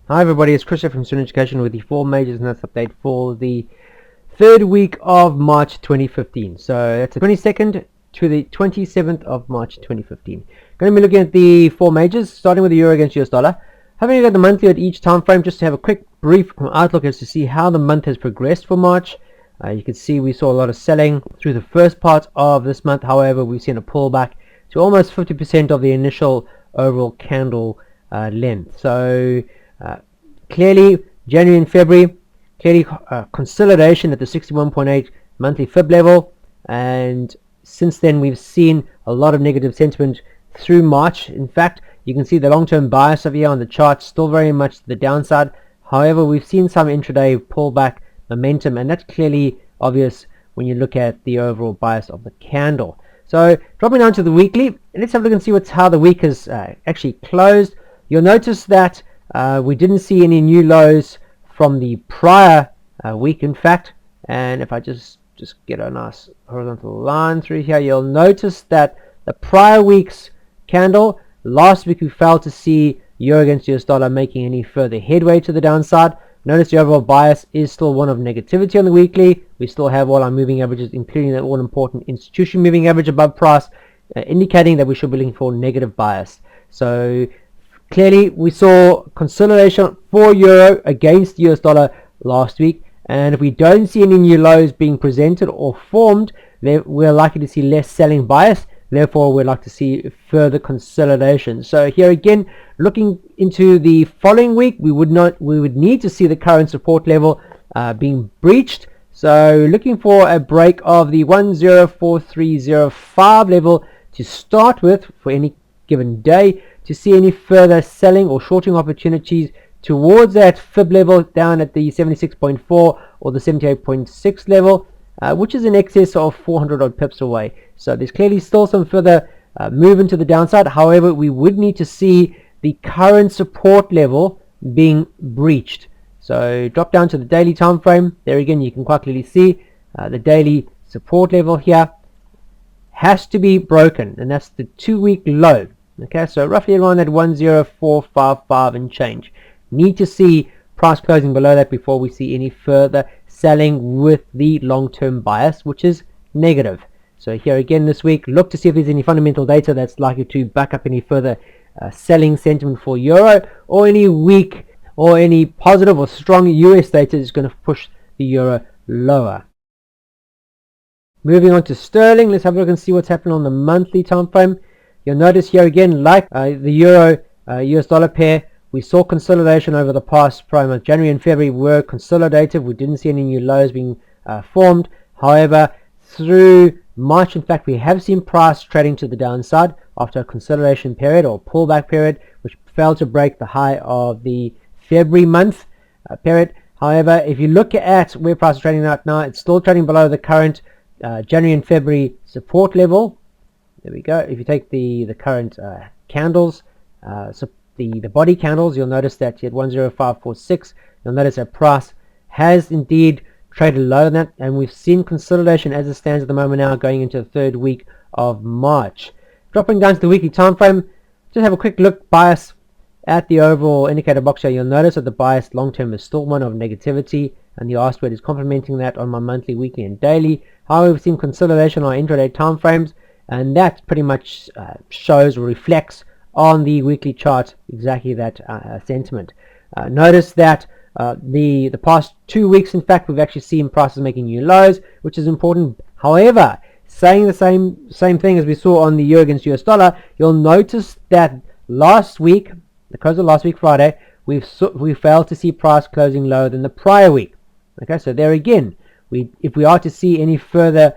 Hi everybody, it's Chris here from Serene Education with the 4 majors and that's update for the third week of March 2015. So that's the 22nd to the 27th of March 2015. Going to be looking at the 4 majors, starting with the euro against US dollar. Having a look at the monthly at each time frame just to have a quick brief outlook as to see how the month has progressed for March. You can see we saw a lot of selling through the first part of this month. However, we've seen a pullback to almost 50% of the initial overall candle length. So clearly January and February, clearly consolidation at the 61.8 monthly fib level, and since then we've seen a lot of negative sentiment through March. In fact, you can see the long-term bias over here on the chart still very much to the downside. However, we've seen some intraday pullback momentum, and that's clearly obvious when you look at the overall bias of the candle. So dropping down to the weekly, let's have a look and see how the week has actually closed. You'll notice that we didn't see any new lows from the prior week, in fact. And if I just get a nice horizontal line through here, you'll notice that the prior week's candle, last week we failed to see euro against US dollar making any further headway to the downside. Notice the overall bias is still one of negativity on the weekly. We still have all our moving averages, including the all-important institution moving average above price, indicating that we should be looking for negative bias. So clearly we saw consolidation for euro against US dollar last week, and if we don't see any new lows being presented or formed, then we're likely to see less selling bias. Therefore, we'd like to see further consolidation. So here again, looking into the following week, we would need to see the current support level being breached. So looking for a break of the 104305 level to start with for any given day, to see any further selling or shorting opportunities towards that fib level down at the 76.4 or the 78.6 level, which is in excess of 400 odd pips away. So there's clearly still some further movement to the downside. However, we would need to see the current support level being breached. So drop down to the daily time frame. There again, you can quite clearly see the daily support level here has to be broken, and that's the 2-week low. Okay, so roughly around that 10455 and change. Need to see price closing below that before we see any further selling with the long-term bias, which is negative. So here again this week, look to see if there's any fundamental data that's likely to back up any further selling sentiment for euro, or any weak or any positive or strong US data is going to push the euro lower. Moving on to sterling, let's have a look and see what's happening on the monthly time frame. You'll notice here again, like the euro US dollar pair, we saw consolidation over the past prior month. January and February were consolidated. We didn't see any new lows being formed. However, through March, in fact, we have seen price trading to the downside after a consolidation period or pullback period, which failed to break the high of the February month period. However, if you look at where price is trading out now, it's still trading below the current January and February support level. There we go. If you take the current candles, so the body candles, you'll notice that you had 10546. You'll notice that price has indeed traded lower than that, and we've seen consolidation as it stands at the moment now, going into the third week of March. Dropping down to the weekly time frame, just have a quick look bias at the overall indicator box here. You'll notice that the bias long term is still one of negativity, and the R squared is complementing that on my monthly, weekly, and daily. However, we've seen consolidation on intraday time frames, and that pretty much shows or reflects on the weekly chart exactly that sentiment. Notice that the past 2 weeks, in fact, we've actually seen prices making new lows, which is important. However, saying the same thing as we saw on the euro against US dollar, you'll notice that last week, the close of last week Friday, we failed to see price closing lower than the prior week. Okay, so there again, if we are to see any further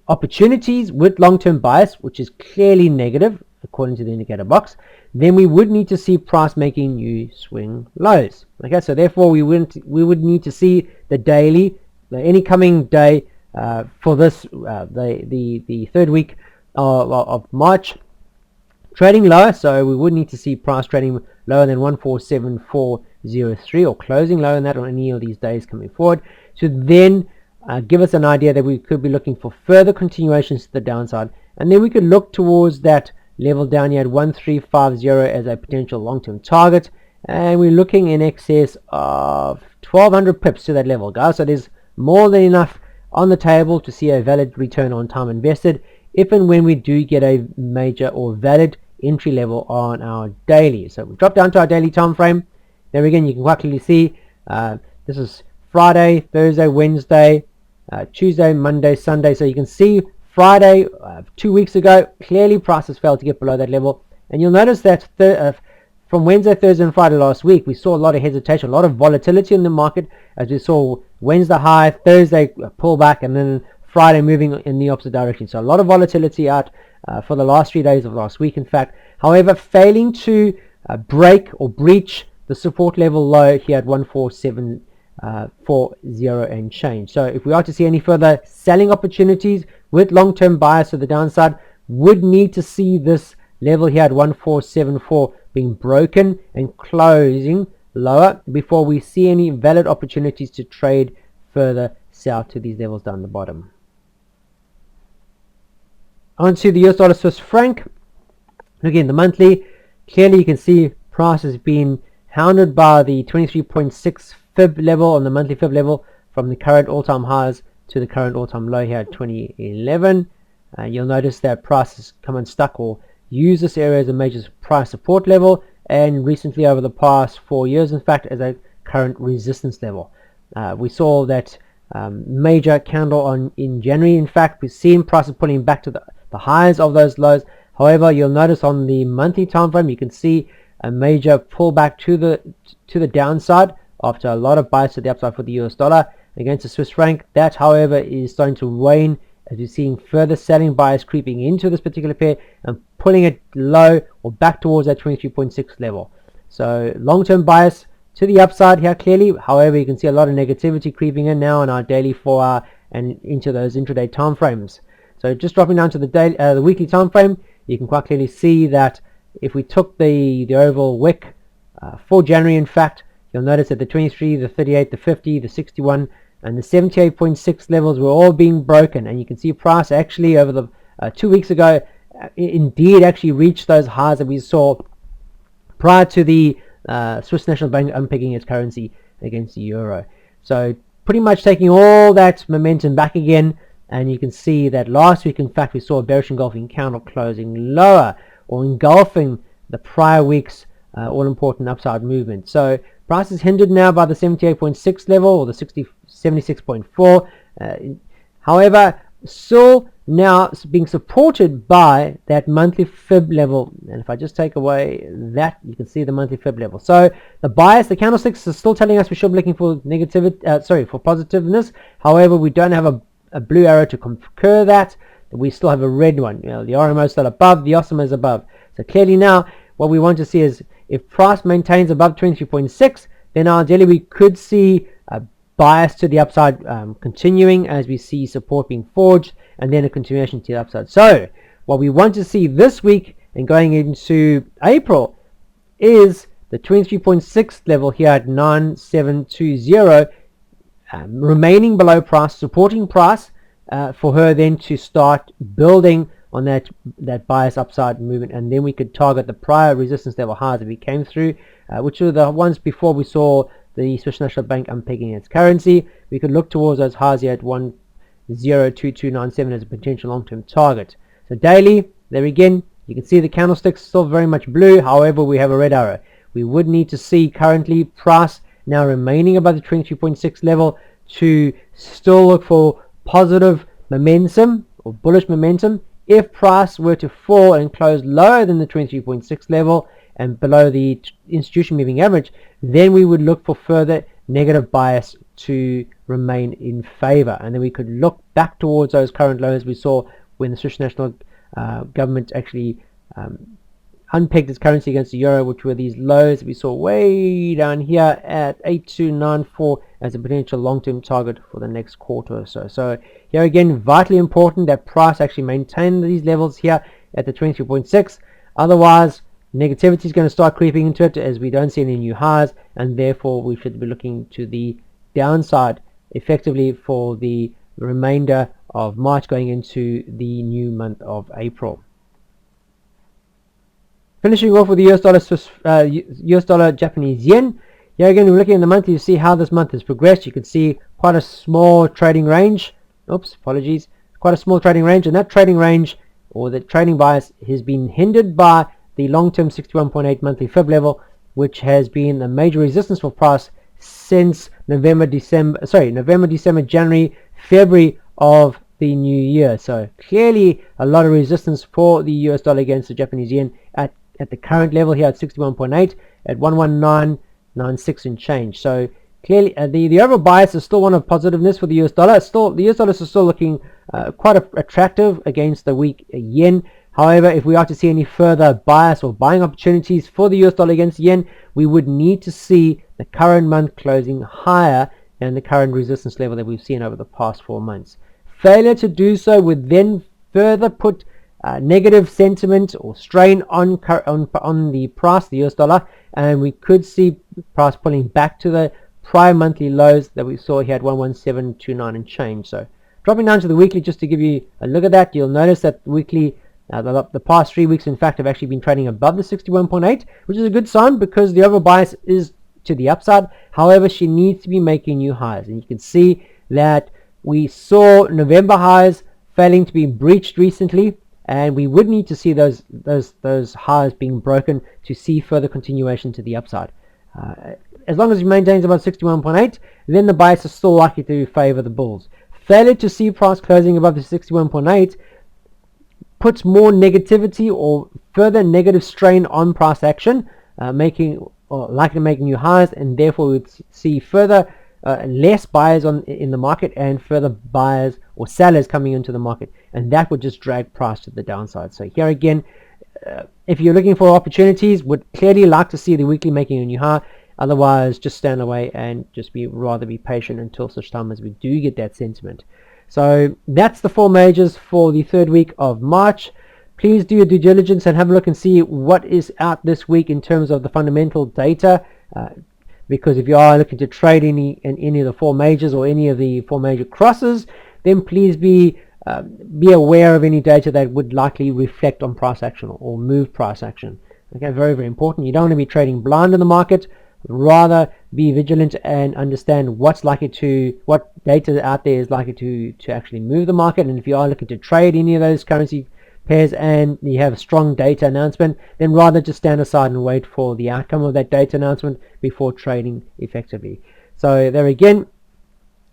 opportunities with long-term bias, which is clearly negative according to the indicator box, then we would need to see price making new swing lows. Okay, so therefore we would need to see the daily, any coming day for this the third week of March trading lower. So we would need to see price trading lower than 147403 or closing lower than that on any of these days coming forward, to then give us an idea that we could be looking for further continuations to the downside, and then we could look towards that level down here at 1350 as a potential long-term target, and we're looking in excess of 1200 pips to that level, guys. So there's more than enough on the table to see a valid return on time invested if and when we do get a major or valid entry level on our daily. So we drop down to our daily time frame. There again, you can quite clearly see this is Friday, Thursday, Wednesday, Tuesday, Monday, Sunday. So you can see Friday 2 weeks ago, clearly prices failed to get below that level, and you'll notice that from Wednesday, Thursday, and Friday last week, we saw a lot of hesitation, a lot of volatility in the market, as we saw Wednesday high, Thursday pull back, and then Friday moving in the opposite direction. So a lot of volatility out for the last 3 days of last week, in fact. However, failing to break or breach the support level low here at 14740 and change. So if we are to see any further selling opportunities with long-term bias to the downside, would need to see this level here at 1474 being broken and closing lower before we see any valid opportunities to trade further south to these levels down the bottom. On to the US dollar Swiss franc. Again, the monthly, clearly you can see price has been hounded by the 23.6 fib level on the monthly fib level from the current all-time highs to the current all-time low here at 2011. You'll notice that price has come unstuck or used this area as a major price support level, and recently over the past 4 years, in fact, as a current resistance level. We saw that major candle in January. In fact, we've seen prices pulling back to the highs of those lows. However, you'll notice on the monthly time frame, you can see a major pullback to the downside after a lot of bias to the upside for the US dollar against the Swiss franc. That, however, is starting to wane as you're seeing further selling bias creeping into this particular pair and pulling it low or back towards that 23.6 level. So long-term bias to the upside here clearly. However, you can see a lot of negativity creeping in now on our daily 4-hour and into those intraday time frames. So just dropping down to the weekly time frame, you can quite clearly see that if we took the overall wick for January, in fact, you'll notice that the 23, the 38, the 50, the 61, and the 78.6 levels were all being broken, and you can see price actually over the 2 weeks ago indeed actually reached those highs that we saw prior to the Swiss National Bank unpegging its currency against the euro. So pretty much taking all that momentum back again, and you can see that last week, in fact, we saw a bearish engulfing candle closing lower or engulfing the prior week's all-important upside movement. So price is hindered now by the 78.6 level or the 76.4. However, still now being supported by that monthly fib level. And if I just take away that, you can see the monthly fib level. So the bias, the candlesticks are still telling us we should be looking for for positiveness. However, we don't have a blue arrow to concur that. We still have a red one. The RMO is still above, the OSMO is above. So clearly now what we want to see is if price maintains above 23.6, then ideally we could see a bias to the upside continuing as we see support being forged, and then a continuation to the upside. So what we want to see this week and going into April is the 23.6 level here at 9720 remaining below price, supporting price for her then to start building on that bias upside movement, and then we could target the prior resistance level highs that we came through, which were the ones before we saw the Swiss National Bank unpegging its currency. We could look towards those highs here at 102297 as a potential long-term target. So daily, there again, you can see the candlesticks still very much blue. However, we have a red arrow. We would need to see currently price now remaining above the 23.6 level to still look for positive momentum or bullish momentum. If price were to fall and close lower than the 23.6 level and below the institution moving average, then we would look for further negative bias to remain in favor, and then we could look back towards those current lows we saw when the Swiss National government actually unpegged its currency against the euro, which were these lows we saw way down here at 8294 as a potential long-term target for the next quarter or so. So here again, vitally important that price actually maintain these levels here at the 23.6. Otherwise, negativity is going to start creeping into it as we don't see any new highs, and therefore we should be looking to the downside effectively for the remainder of March going into the new month of April. Finishing off with the US dollar Japanese yen. Here again, we're looking at the monthly to see how this month has progressed. You can see quite a small trading range. Oops, apologies. Quite a small trading range, and that trading range or the trading bias has been hindered by the long-term 61.8 monthly fib level, which has been a major resistance for price since November, December, January, February of the new year. So clearly a lot of resistance for the US dollar against the Japanese yen at the current level here at 61.8 at 119.96 and change. So clearly the overall bias is still one of positiveness for the US dollar. The US dollar is still looking quite attractive against the weak yen. However, if we are to see any further bias or buying opportunities for the US dollar against yen, we would need to see the current month closing higher than the current resistance level that we've seen over the past 4 months. Failure to do so would then further put negative sentiment or strain on the price, the US dollar, and we could see price pulling back to the prior monthly lows that we saw here at 117.29 and change. So dropping down to the weekly, just to give you a look at that, you'll notice that the weekly the past 3 weeks in fact have actually been trading above the 61.8, which is a good sign because the overall bias is to the upside. However, she needs to be making new highs, and you can see that we saw November highs failing to be breached recently, and we would need to see those highs being broken to see further continuation to the upside. As long as it maintains about 61.8, then the bias is still likely to favor the bulls. Failure to see price closing above the 61.8 puts more negativity or further negative strain on price action, likely making new highs, and therefore we would see further less buyers in the market and further buyers or sellers coming into the market, and that would just drag price to the downside. So here again, if you're looking for opportunities, would clearly like to see the weekly making a new high. Otherwise, just stand away and just rather be patient until such time as we do get that sentiment. So that's the 4 majors for the 3rd week of March. Please do your due diligence and have a look and see what is out this week in terms of the fundamental data, because if you are looking to trade in any of the 4 majors or any of the 4 major crosses, then please be aware of any data that would likely reflect on price action or move price action. Okay, very, very important. You don't want to be trading blind in the market. Rather be vigilant and understand what data out there is likely to actually move the market. And if you are looking to trade any of those currency pairs and you have a strong data announcement, then rather just stand aside and wait for the outcome of that data announcement before trading effectively. So there again,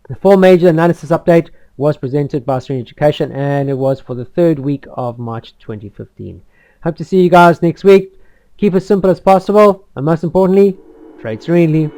the 4 major analysis update was presented by Serene Education, and it was for the 3rd week of March 2015. Hope to see you guys next week. Keep it simple as possible, and most importantly, trade serenely.